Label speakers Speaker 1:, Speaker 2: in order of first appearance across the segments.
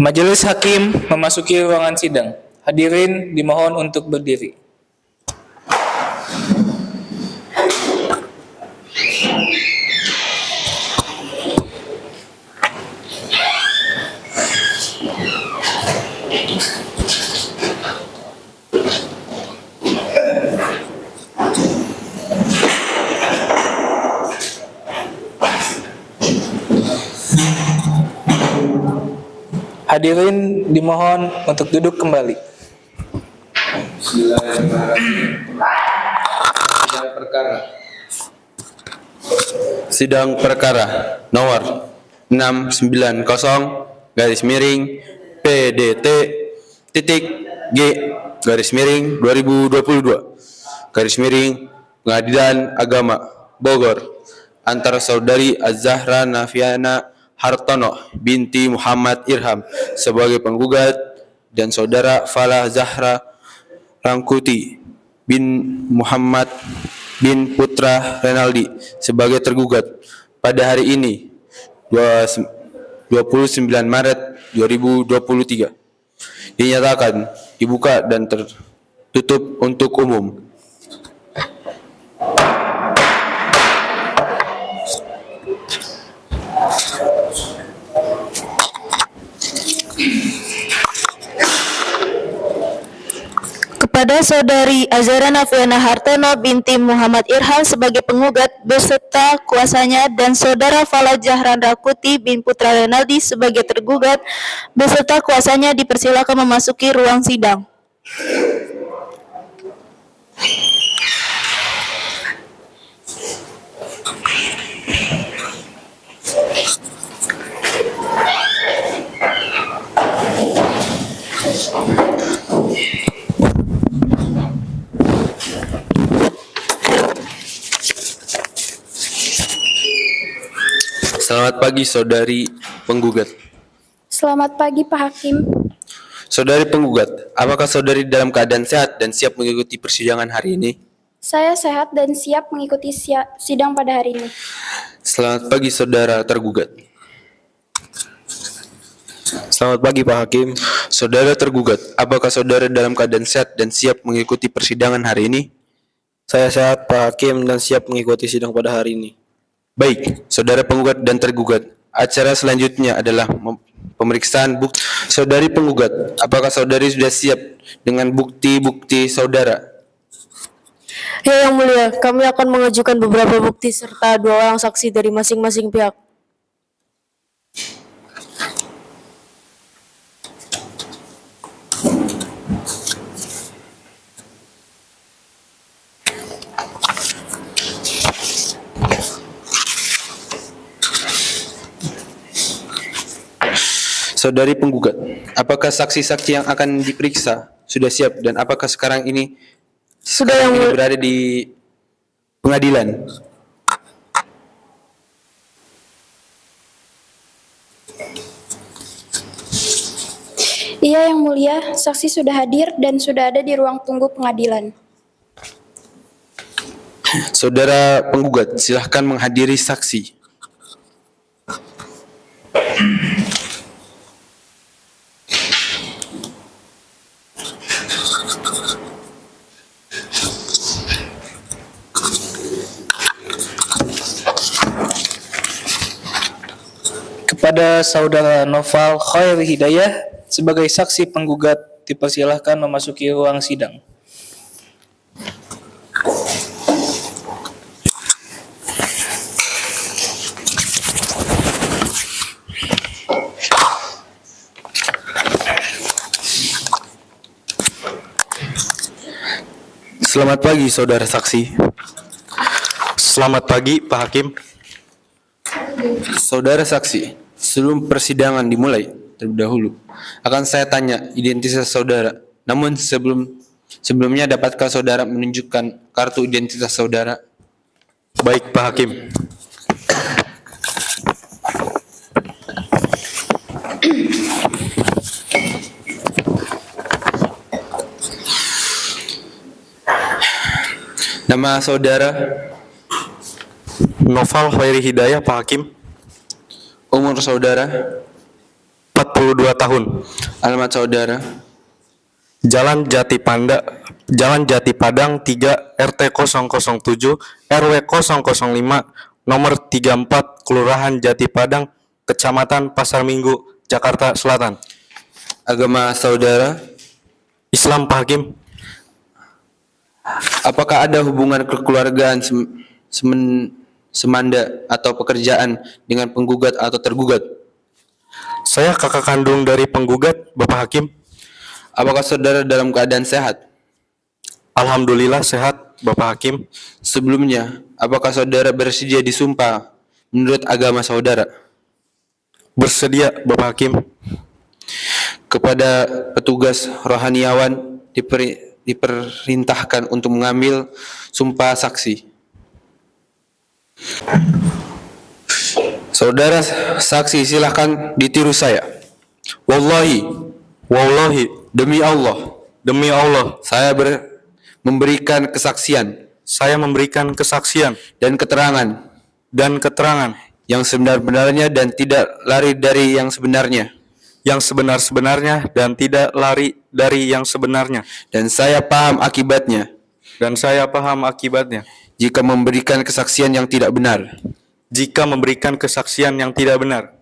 Speaker 1: Majelis Hakim memasuki ruangan sidang. Hadirin dimohon untuk berdiri. Hadirin dimohon untuk duduk kembali.
Speaker 2: Sidang perkara nomor 690 garis miring PDT titik G garis miring 2022 garis miring Pengadilan Agama Bogor antara saudari Az-Zahra Nafiana Hartono binti Muhammad Irham sebagai penggugat dan saudara Falah Zahra Rangkuti bin Muhammad bin Putra Renaldi sebagai tergugat pada hari ini 29 Maret 2023 dinyatakan dibuka dan tertutup untuk umum.
Speaker 3: Kepada saudari Az-Zahra Nafiana Hartono binti Muhammad Irham sebagai penggugat beserta kuasanya dan saudara Falah Zahra Rangkuti bin Putra Renaldi sebagai tergugat beserta kuasanya dipersilakan memasuki ruang sidang.
Speaker 2: Selamat pagi saudari penggugat.
Speaker 4: Selamat pagi Pak Hakim.
Speaker 2: Saudari penggugat, apakah saudari dalam keadaan sehat dan siap mengikuti persidangan hari ini?
Speaker 4: Saya sehat dan siap mengikuti sidang pada hari ini.
Speaker 2: Selamat pagi saudara tergugat.
Speaker 5: Selamat pagi Pak Hakim.
Speaker 2: Saudara tergugat, apakah saudara dalam keadaan sehat dan siap mengikuti persidangan hari ini?
Speaker 5: Saya sehat Pak Hakim dan siap mengikuti sidang pada hari ini.
Speaker 2: Baik, saudara penggugat dan tergugat. Acara selanjutnya adalah pemeriksaan bukti. Saudari penggugat, apakah saudari sudah siap dengan bukti-bukti saudara?
Speaker 3: Ya Yang Mulia, kami akan mengajukan beberapa bukti serta 2 orang saksi dari masing-masing pihak.
Speaker 2: Saudari penggugat, apakah saksi-saksi yang akan diperiksa sudah siap dan apakah sekarang ini berada di pengadilan?
Speaker 4: Iya Yang Mulia, saksi sudah hadir dan sudah ada di ruang tunggu pengadilan.
Speaker 2: Saudara penggugat, silahkan menghadiri saksi.
Speaker 1: Kepada saudara Noval Khairi Hidayah sebagai saksi penggugat dipersilahkan memasuki ruang sidang.
Speaker 2: Selamat pagi saudara saksi.
Speaker 5: Selamat pagi Pak Hakim.
Speaker 2: Saudara saksi, sebelum persidangan dimulai terlebih dahulu, akan saya tanya identitas saudara. Namun sebelumnya dapatkah saudara menunjukkan kartu identitas saudara?
Speaker 5: Baik Pak Hakim.
Speaker 2: Nama saudara?
Speaker 5: Noval Khairi Hidayah Pak Hakim.
Speaker 2: Umur saudara?
Speaker 5: 42 tahun.
Speaker 2: Alamat saudara.
Speaker 5: Jalan Jati Padang 3 RT 007 RW 005 nomor 34 Kelurahan Jati Padang, Kecamatan Pasar Minggu, Jakarta Selatan.
Speaker 2: Agama saudara.
Speaker 5: Islam, Pak Hakim.
Speaker 2: Apakah ada hubungan kekeluargaan semanda atau pekerjaan dengan penggugat atau tergugat?
Speaker 5: Saya kakak kandung dari penggugat, Bapak Hakim.
Speaker 2: Apakah saudara dalam keadaan sehat?
Speaker 5: Alhamdulillah sehat, Bapak Hakim.
Speaker 2: Sebelumnya, apakah saudara bersedia disumpah menurut agama saudara?
Speaker 5: Bersedia, Bapak Hakim.
Speaker 2: Kepada petugas rohaniawan diperintahkan untuk mengambil sumpah saksi. Saudara saksi, silahkan ditiru saya. Wallahi, demi Allah, saya memberikan kesaksian dan keterangan yang sebenar-benarnya dan tidak lari dari yang sebenarnya. Dan saya paham akibatnya jika memberikan kesaksian yang tidak benar.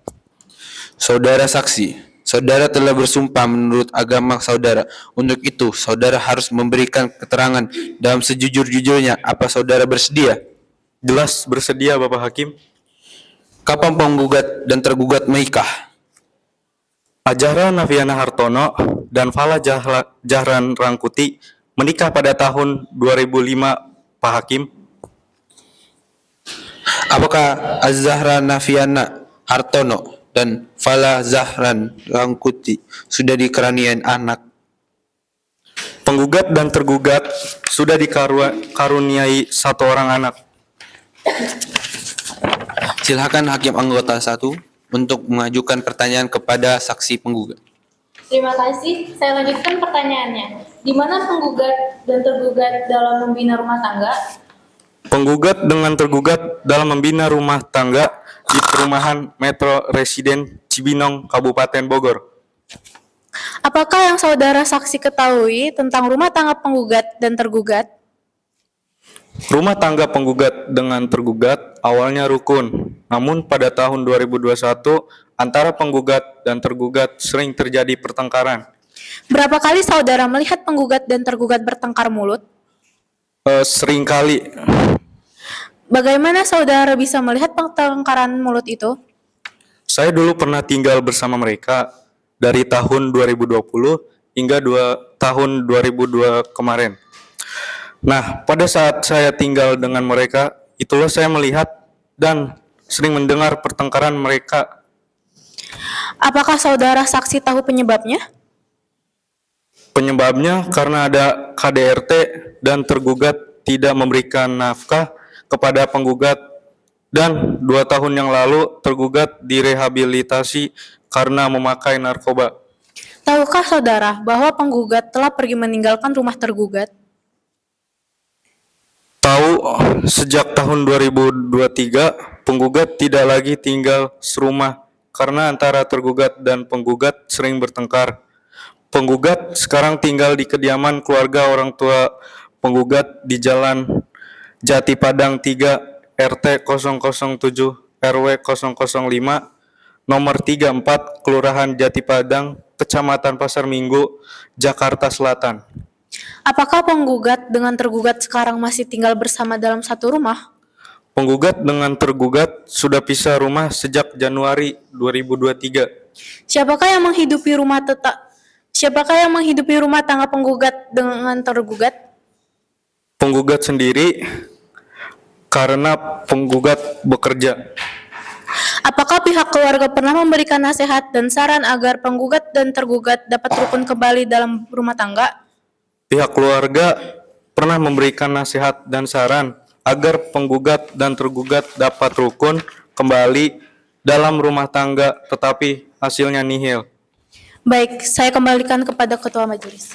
Speaker 2: Saudara saksi, saudara telah bersumpah menurut agama saudara. Untuk itu, saudara harus memberikan keterangan dalam sejujur-jujurnya. Apa saudara bersedia?
Speaker 5: Jelas bersedia, Bapak Hakim.
Speaker 2: Kapan penggugat dan tergugat menikah?
Speaker 5: Azahra Nafiana Hartono dan Fala Jahran Rangkuti menikah pada tahun 2005, Pak Hakim.
Speaker 2: Apakah Azahra Nafiana Hartono dan Fala Zahran Rangkuti sudah dikaruniai anak?
Speaker 5: Penggugat dan tergugat sudah dikaruniai satu orang anak.
Speaker 2: Silakan Hakim anggota 1 untuk mengajukan pertanyaan kepada saksi penggugat.
Speaker 6: Terima kasih. Saya lanjutkan pertanyaannya. Di mana penggugat dan tergugat dalam membina rumah tangga?
Speaker 5: Penggugat dengan tergugat dalam membina rumah tangga di perumahan Metro Residen Cibinong, Kabupaten Bogor.
Speaker 6: Apakah yang saudara saksi ketahui tentang rumah tangga penggugat dan tergugat?
Speaker 5: Rumah tangga penggugat dengan tergugat awalnya rukun, namun pada tahun 2021 antara penggugat dan tergugat sering terjadi pertengkaran.
Speaker 6: Berapa kali saudara melihat penggugat dan tergugat bertengkar mulut?
Speaker 5: Sering kali.
Speaker 6: Bagaimana saudara bisa melihat pertengkaran mulut itu?
Speaker 5: Saya dulu pernah tinggal bersama mereka dari tahun 2020 hingga tahun 2002 kemarin. Nah, pada saat saya tinggal dengan mereka, itulah saya melihat dan sering mendengar pertengkaran mereka.
Speaker 6: Apakah saudara saksi tahu penyebabnya?
Speaker 5: Penyebabnya karena ada KDRT dan tergugat tidak memberikan nafkah kepada penggugat, dan 2 tahun yang lalu tergugat direhabilitasi karena memakai narkoba.
Speaker 6: Tahukah saudara bahwa penggugat telah pergi meninggalkan rumah tergugat?
Speaker 5: Tahu, sejak tahun 2023 penggugat tidak lagi tinggal serumah karena antara tergugat dan penggugat sering bertengkar. Penggugat sekarang tinggal di kediaman keluarga orang tua penggugat di Jalan Jati Padang 3 RT 007 RW 005 nomor 34 Kelurahan Jati Padang, Kecamatan Pasar Minggu, Jakarta Selatan.
Speaker 6: Apakah penggugat dengan tergugat sekarang masih tinggal bersama dalam satu rumah?
Speaker 5: Penggugat dengan tergugat sudah pisah rumah sejak Januari 2023.
Speaker 6: Siapakah yang menghidupi rumah tangga penggugat dengan tergugat?
Speaker 5: Penggugat sendiri karena penggugat bekerja.
Speaker 6: Apakah pihak keluarga pernah memberikan nasihat dan saran agar penggugat dan tergugat dapat rukun kembali dalam rumah tangga?
Speaker 5: Pihak keluarga pernah memberikan nasihat dan saran agar penggugat dan tergugat dapat rukun kembali dalam rumah tangga, tetapi hasilnya nihil.
Speaker 6: Baik, saya kembalikan kepada Ketua Majelis.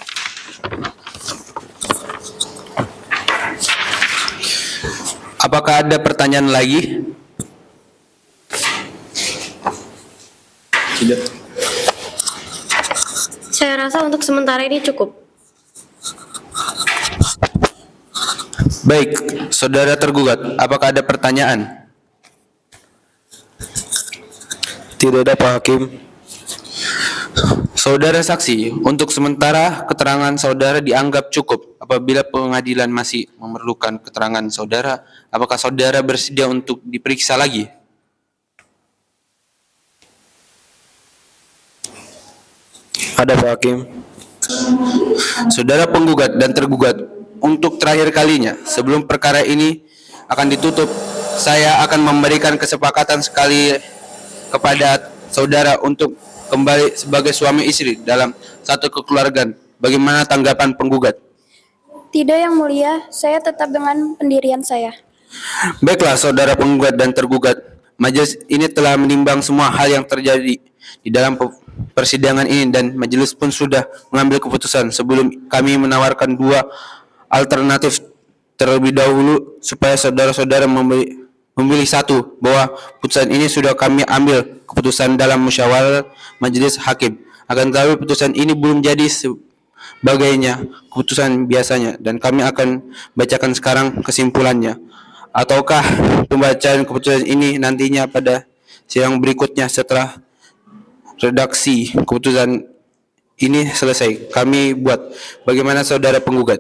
Speaker 2: Apakah ada pertanyaan lagi? Tidak.
Speaker 6: Saya rasa untuk sementara ini cukup.
Speaker 2: Baik, saudara tergugat, apakah ada pertanyaan?
Speaker 5: Tidak ada Pak Hakim.
Speaker 2: Saudara saksi, untuk sementara keterangan saudara dianggap cukup. Apabila pengadilan masih memerlukan keterangan saudara, apakah saudara bersedia untuk diperiksa lagi?
Speaker 5: Ada Pak Hakim.
Speaker 2: Saudara penggugat dan tergugat, untuk terakhir kalinya, sebelum perkara ini akan ditutup, saya akan memberikan kesepakatan sekali kepada saudara untuk kembali sebagai suami istri dalam satu kekeluargaan. Bagaimana tanggapan penggugat?
Speaker 4: Tidak Yang Mulia, saya tetap dengan pendirian saya.
Speaker 2: Baiklah saudara penggugat dan tergugat, majelis ini telah menimbang semua hal yang terjadi di dalam persidangan ini dan majelis pun sudah mengambil keputusan. Sebelum kami menawarkan dua alternatif terlebih dahulu supaya saudara-saudara memilih satu, bahwa putusan ini sudah kami ambil keputusan dalam musyawarah majelis hakim. Akan tetapi putusan ini belum jadi sebagainya keputusan biasanya dan kami akan bacakan sekarang kesimpulannya. Ataukah pembacaan keputusan ini nantinya pada sidang berikutnya setelah redaksi keputusan ini selesai kami buat? Bagaimana saudara penggugat?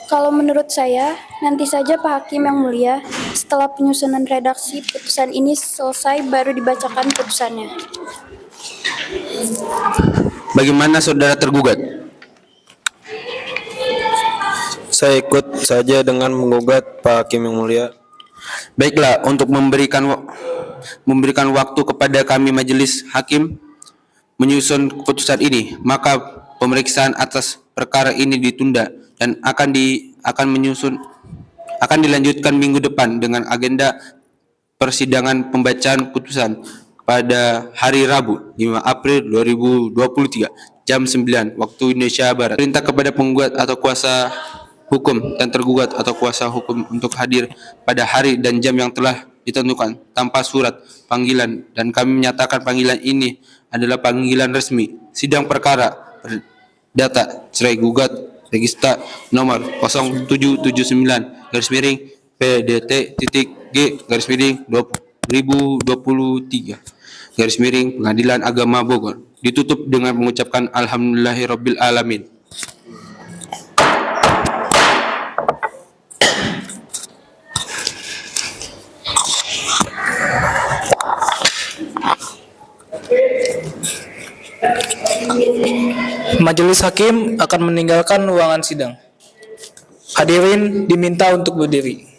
Speaker 4: Kalau menurut saya, nanti saja Pak Hakim Yang Mulia, setelah penyusunan redaksi putusan ini selesai baru dibacakan putusannya.
Speaker 2: Bagaimana saudara tergugat?
Speaker 5: Saya ikut saja dengan menggugat Pak Hakim Yang Mulia.
Speaker 2: Baiklah, untuk memberikan waktu kepada kami majelis hakim menyusun keputusan ini, maka pemeriksaan atas perkara ini ditunda dan akan dilanjutkan minggu depan dengan agenda persidangan pembacaan putusan pada hari Rabu 5 April 2023 jam 9 waktu Indonesia Barat. Perintah kepada penggugat atau kuasa hukum dan tergugat atau kuasa hukum untuk hadir pada hari dan jam yang telah ditentukan tanpa surat panggilan, dan kami menyatakan panggilan ini adalah panggilan resmi. Sidang perkara data cerai gugat register nomor 0779-G/P2023 Pengadilan Agama Bogor ditutup dengan mengucapkan alhamdulillahirabbil alamin.
Speaker 1: Majelis hakim akan meninggalkan ruangan sidang. Hadirin diminta untuk berdiri.